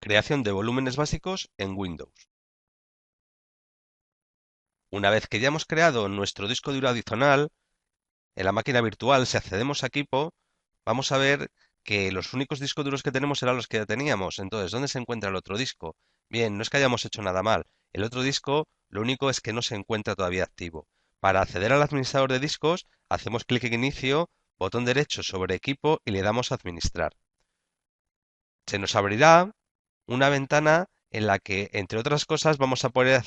Creación de volúmenes básicos en Windows. Una vez que ya hemos creado nuestro disco duro adicional, en la máquina virtual, si accedemos a equipo, vamos a ver que los únicos discos duros que tenemos eran los que ya teníamos. Entonces, ¿dónde se encuentra el otro disco? Bien, no es que hayamos hecho nada mal. El otro disco, lo único es que no se encuentra todavía activo. Para acceder al administrador de discos, hacemos clic en Inicio, botón derecho sobre Equipo y le damos a Administrar. Se nos abrirá una ventana en la que, entre otras cosas, vamos a poder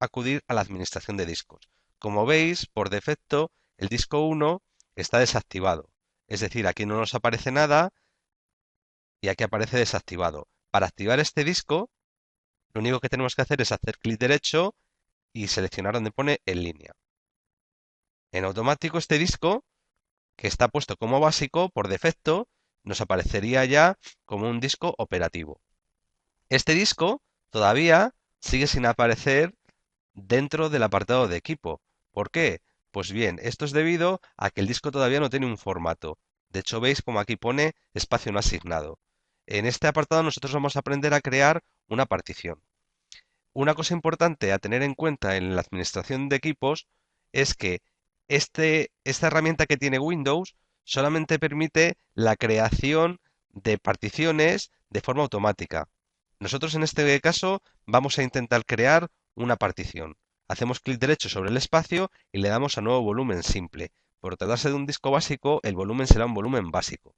acudir a la administración de discos. Como veis, por defecto, el disco 1 está desactivado. Es decir, aquí no nos aparece nada y aquí aparece desactivado. Para activar este disco, lo único que tenemos que hacer es hacer clic derecho y seleccionar donde pone en línea. En automático, este disco, que está puesto como básico, por defecto, nos aparecería ya como un disco operativo. Este disco todavía sigue sin aparecer dentro del apartado de equipo. ¿Por qué? Pues bien, esto es debido a que el disco todavía no tiene un formato. De hecho, veis como aquí pone espacio no asignado. En este apartado nosotros vamos a aprender a crear una partición. Una cosa importante a tener en cuenta en la administración de equipos es que esta herramienta que tiene Windows solamente permite la creación de particiones de forma automática. Nosotros en este caso vamos a intentar crear una partición. Hacemos clic derecho sobre el espacio y le damos a nuevo volumen simple. Por tratarse de un disco básico, el volumen será un volumen básico.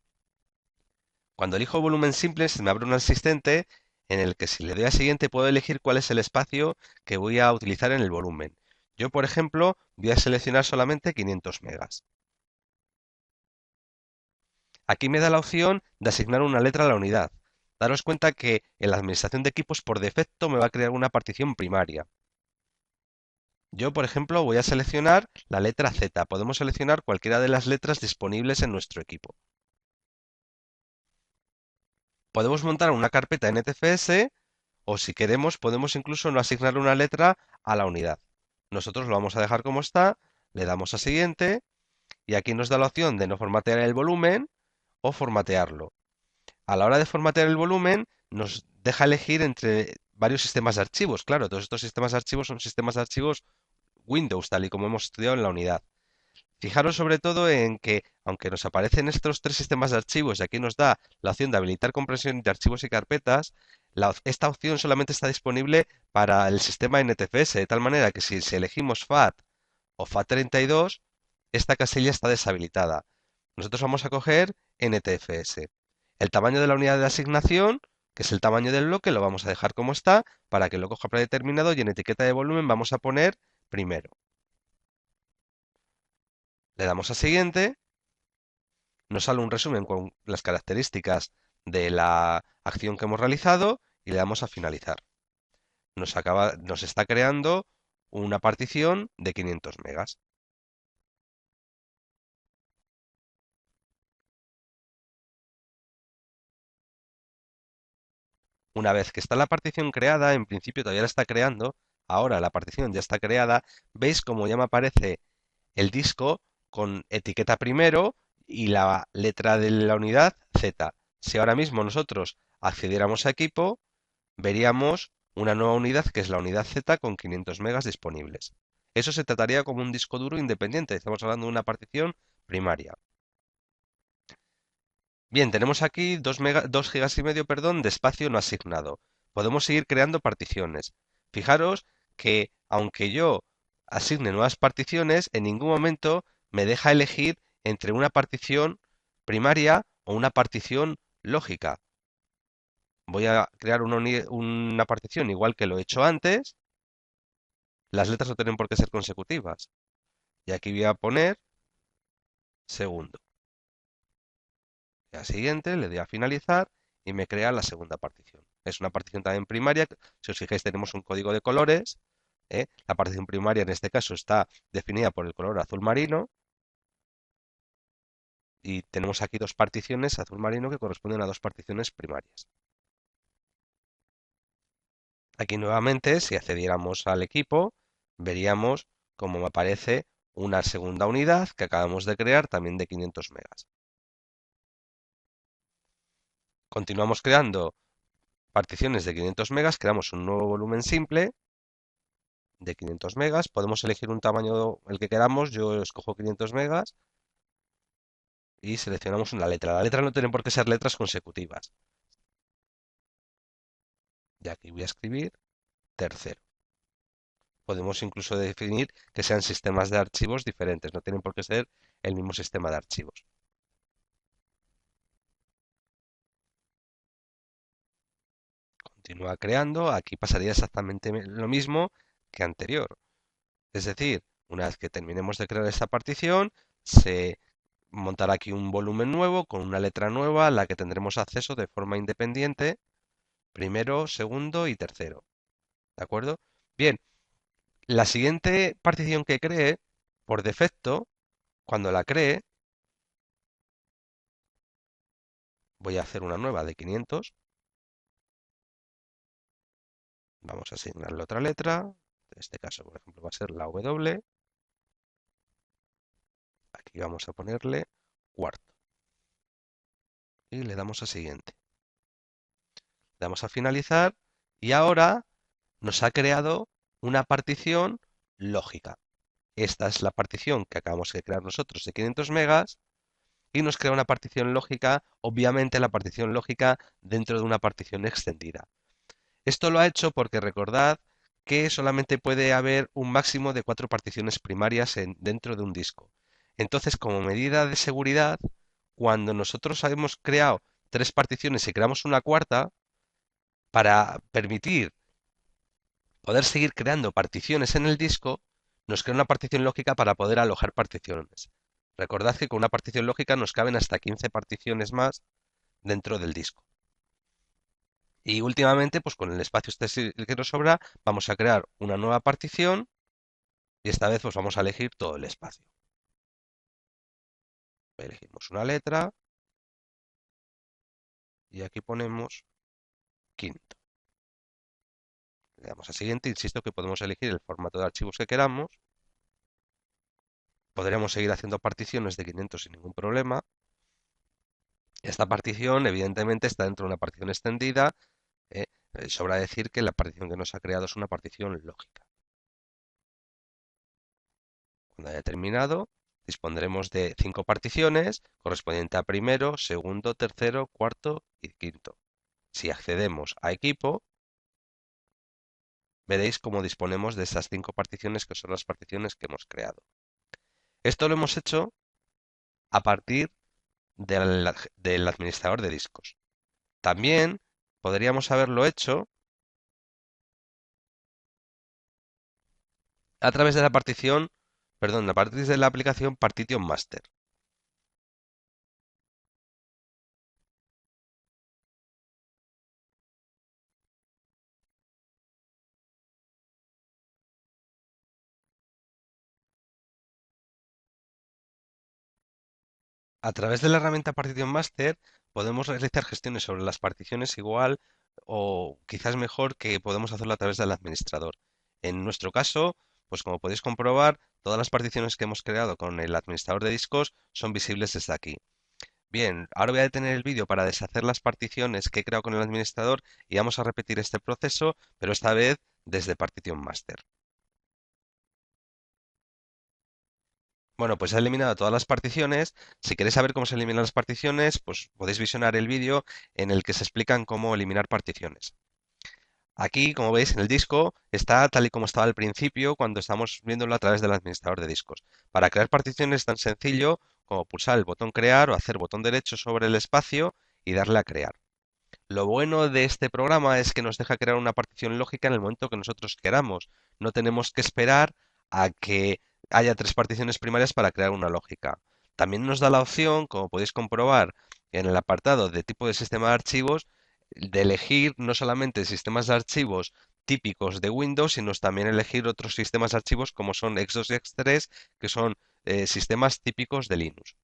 Cuando elijo volumen simple, se me abre un asistente en el que si le doy a siguiente puedo elegir cuál es el espacio que voy a utilizar en el volumen. Yo, por ejemplo, voy a seleccionar solamente 500 megas. Aquí me da la opción de asignar una letra a la unidad. Daros cuenta que en la administración de equipos por defecto me va a crear una partición primaria. Yo, por ejemplo, voy a seleccionar la letra Z. Podemos seleccionar cualquiera de las letras disponibles en nuestro equipo. Podemos montar una carpeta NTFS o si queremos podemos incluso no asignar una letra a la unidad. Nosotros lo vamos a dejar como está, le damos a siguiente y aquí nos da la opción de no formatear el volumen o formatearlo. A la hora de formatear el volumen nos deja elegir entre varios sistemas de archivos. Claro, todos estos sistemas de archivos son sistemas de archivos Windows, tal y como hemos estudiado en la unidad. Fijaros sobre todo en que, aunque nos aparecen estos tres sistemas de archivos y aquí nos da la opción de habilitar compresión de archivos y carpetas, esta opción solamente está disponible para el sistema NTFS, de tal manera que si elegimos FAT o FAT32, esta casilla está deshabilitada. Nosotros vamos a coger NTFS. El tamaño de la unidad de asignación, que es el tamaño del bloque, lo vamos a dejar como está para que lo coja predeterminado y en etiqueta de volumen vamos a poner primero. Le damos a siguiente, nos sale un resumen con las características de la acción que hemos realizado y le damos a finalizar. Nos está creando una partición de 500 megas. Una vez que está la partición creada, en principio todavía la está creando, ahora la partición ya está creada, veis como ya me aparece el disco con etiqueta primero y la letra de la unidad Z. Si ahora mismo nosotros accediéramos a equipo, veríamos una nueva unidad que es la unidad Z con 500 megas disponibles. Eso se trataría como un disco duro independiente, estamos hablando de una partición primaria. Bien, tenemos aquí 2 gigas y medio, perdón, de espacio no asignado. Podemos seguir creando particiones. Fijaros que aunque yo asigne nuevas particiones, en ningún momento me deja elegir entre una partición primaria o una partición lógica. Voy a crear una partición igual que lo he hecho antes. Las letras no tienen por qué ser consecutivas. Y aquí voy a poner segundo. La siguiente, le doy a finalizar y me crea la segunda partición. Es una partición también primaria. Si os fijáis, tenemos un código de colores. La partición primaria en este caso está definida por el color azul marino. Y tenemos aquí dos particiones azul marino que corresponden a dos particiones primarias. Aquí nuevamente, si accediéramos al equipo, veríamos cómo me aparece una segunda unidad que acabamos de crear también de 500 megas. Continuamos creando particiones de 500 megas, creamos un nuevo volumen simple de 500 megas. Podemos elegir un tamaño el que queramos. Yo escojo 500 megas y seleccionamos una letra. La letra no tiene por qué ser letras consecutivas. Y aquí voy a escribir tercero. Podemos incluso definir que sean sistemas de archivos diferentes. No tienen por qué ser el mismo sistema de archivos. Continúa creando. Aquí pasaría exactamente lo mismo que anterior. Es decir, una vez que terminemos de crear esta partición, se montará aquí un volumen nuevo con una letra nueva a la que tendremos acceso de forma independiente, primero, segundo y tercero. ¿De acuerdo? Bien, la siguiente partición que cree, por defecto, cuando la cree, voy a hacer una nueva de 500. Vamos a asignarle otra letra. En este caso, por ejemplo, va a ser la W. Aquí vamos a ponerle cuarto. Y le damos a siguiente. Le damos a finalizar y ahora nos ha creado una partición lógica. Esta es la partición que acabamos de crear nosotros de 500 megas y nos crea una partición lógica, obviamente la partición lógica dentro de una partición extendida. Esto lo ha hecho porque recordad que solamente puede haber un máximo de 4 particiones primarias dentro de un disco. Entonces, como medida de seguridad, cuando nosotros hemos creado 3 particiones y creamos una cuarta, para permitir poder seguir creando particiones en el disco, nos crea una partición lógica para poder alojar particiones. Recordad que con una partición lógica nos caben hasta 15 particiones más dentro del disco. Y últimamente, pues con el espacio este que nos sobra, vamos a crear una nueva partición y esta vez pues vamos a elegir todo el espacio. Elegimos una letra y aquí ponemos quinto. Le damos a siguiente, insisto que podemos elegir el formato de archivos que queramos. Podríamos seguir haciendo particiones de 500 sin ningún problema. Esta partición, evidentemente, está dentro de una partición extendida. eh, Sobra decir que la partición que nos ha creado es una partición lógica. Cuando haya terminado, dispondremos de 5 particiones correspondientes a primero, segundo, tercero, cuarto y quinto. Si accedemos a equipo, veréis cómo disponemos de estas 5 particiones que son las particiones que hemos creado. Esto lo hemos hecho a partir del administrador de discos. También podríamos haberlo hecho a través de la partición, perdón, a partir de la aplicación Partition Master. A través de la herramienta Partition Master podemos realizar gestiones sobre las particiones igual o quizás mejor que podemos hacerlo a través del administrador. En nuestro caso, pues como podéis comprobar, todas las particiones que hemos creado con el administrador de discos son visibles desde aquí. Bien, ahora voy a detener el vídeo para deshacer las particiones que he creado con el administrador y vamos a repetir este proceso, pero esta vez desde Partition Master. Bueno, pues he eliminado todas las particiones. Si queréis saber cómo se eliminan las particiones, pues podéis visionar el vídeo en el que se explican cómo eliminar particiones. Aquí, como veis, en el disco está tal y como estaba al principio cuando estamos viéndolo a través del administrador de discos. Para crear particiones es tan sencillo como pulsar el botón crear o hacer botón derecho sobre el espacio y darle a crear. Lo bueno de este programa es que nos deja crear una partición lógica en el momento que nosotros queramos. No tenemos que esperar a que haya 3 particiones primarias para crear una lógica. También nos da la opción, como podéis comprobar en el apartado de tipo de sistema de archivos, de elegir no solamente sistemas de archivos típicos de Windows, sino también elegir otros sistemas de archivos como son X2 y X3, que son sistemas típicos de Linux.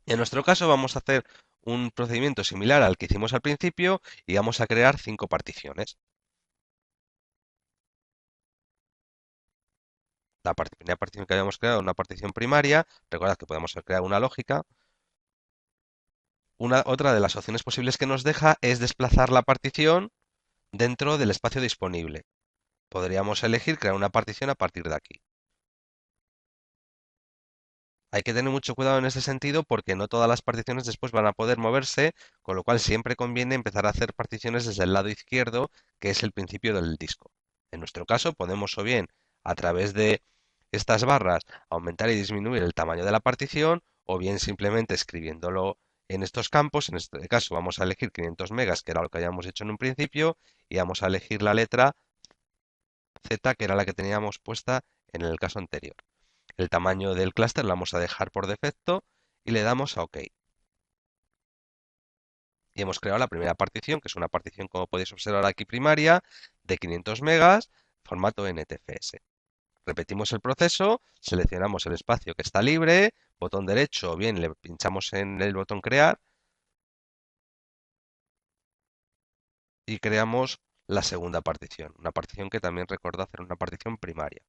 En nuestro caso vamos a hacer un procedimiento similar al que hicimos al principio y vamos a crear 5 particiones. La primera partición que habíamos creado, una partición primaria, recordad que podemos crear una lógica. Otra de las opciones posibles que nos deja es desplazar la partición dentro del espacio disponible. Podríamos elegir crear una partición a partir de aquí. Hay que tener mucho cuidado en este sentido porque no todas las particiones después van a poder moverse, con lo cual siempre conviene empezar a hacer particiones desde el lado izquierdo, que es el principio del disco. En nuestro caso podemos o bien a través de estas barras aumentar y disminuir el tamaño de la partición, o bien simplemente escribiéndolo en estos campos. En este caso vamos a elegir 500 megas, que era lo que habíamos hecho en un principio, y vamos a elegir la letra Z, que era la que teníamos puesta en el caso anterior. El tamaño del clúster lo vamos a dejar por defecto y le damos a OK. Y hemos creado la primera partición, que es una partición, como podéis observar aquí, primaria, de 500 megas, formato NTFS. Repetimos el proceso, seleccionamos el espacio que está libre, botón derecho o bien le pinchamos en el botón crear y creamos la segunda partición. Una partición que también recuerdo hacer una partición primaria.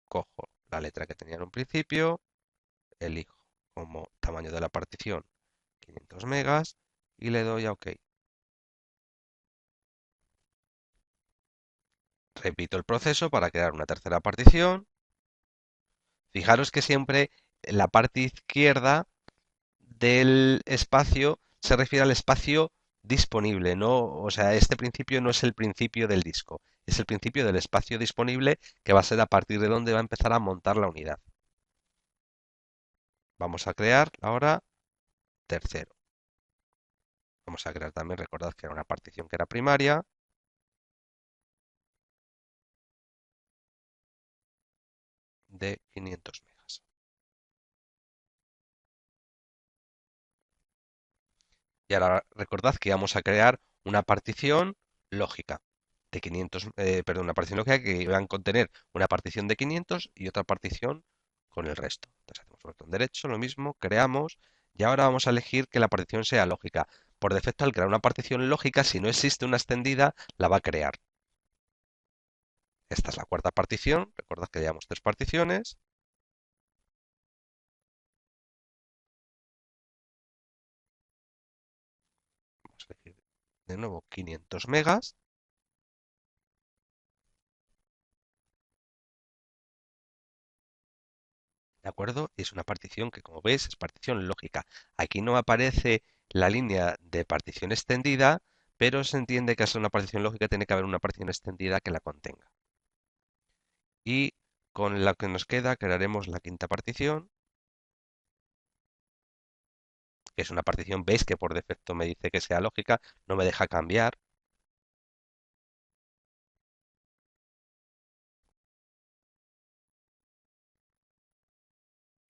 Cojo la letra que tenía en un principio, elijo como tamaño de la partición 500 megas y le doy a OK. Repito el proceso para crear una tercera partición. Fijaros que siempre la parte izquierda del espacio se refiere al espacio disponible, no, o sea, este principio no es el principio del disco, es el principio del espacio disponible que va a ser a partir de donde va a empezar a montar la unidad. Vamos a crear ahora tercero. Vamos a crear también, recordad que era una partición que era primaria, de 500 megas. Y ahora recordad que vamos a crear una partición lógica de 500, perdón, una partición lógica que va a contener una partición de 500 y otra partición con el resto. Entonces hacemos un botón derecho, lo mismo, creamos y ahora vamos a elegir que la partición sea lógica. Por defecto, al crear una partición lógica, si no existe una extendida, la va a crear. Esta es la cuarta partición. Recordad que llevamos tres particiones. Vamos a elegir de nuevo 500 megas. ¿De acuerdo? Y es una partición que, como veis, es partición lógica. Aquí no aparece la línea de partición extendida, pero se entiende que al ser una partición lógica tiene que haber una partición extendida que la contenga. Y con la que nos queda crearemos la quinta partición, que es una partición, veis que por defecto me dice que sea lógica, no me deja cambiar.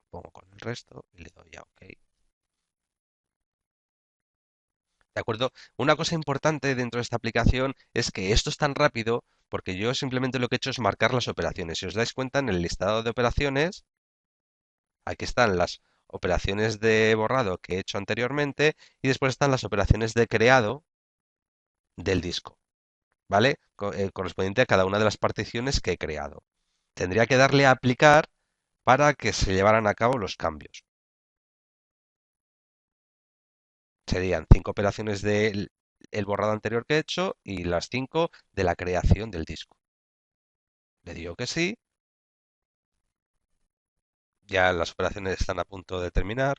Pongo con el resto y le doy a OK. ¿De acuerdo? Una cosa importante dentro de esta aplicación es que esto es tan rápido porque yo simplemente lo que he hecho es marcar las operaciones. Si os dais cuenta, en el listado de operaciones, aquí están las operaciones de borrado que he hecho anteriormente y después están las operaciones de creado del disco, ¿vale? Correspondiente a cada una de las particiones que he creado. Tendría que darle a aplicar para que se llevaran a cabo los cambios. Serían 5 operaciones del el borrado anterior que he hecho y las 5 de la creación del disco. Le digo que sí. Ya las operaciones están a punto de terminar.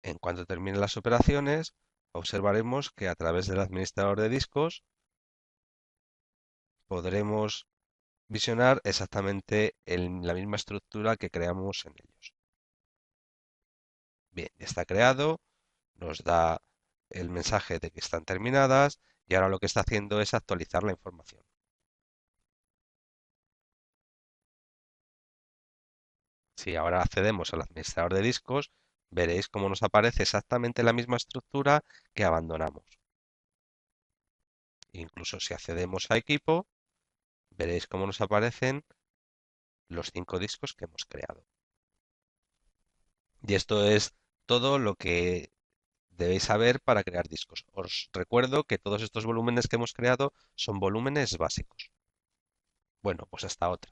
En cuanto terminen las operaciones, observaremos que a través del administrador de discos podremos visionar exactamente la misma estructura que creamos en ellos. Bien, ya está creado, nos da el mensaje de que están terminadas y ahora lo que está haciendo es actualizar la información. Si ahora accedemos al administrador de discos, veréis cómo nos aparece exactamente la misma estructura que abandonamos. Incluso si accedemos a equipo, veréis cómo nos aparecen los 5 discos que hemos creado. Y esto es todo lo que debéis saber para crear discos. Os recuerdo que todos estos volúmenes que hemos creado son volúmenes básicos. Bueno, pues hasta otra.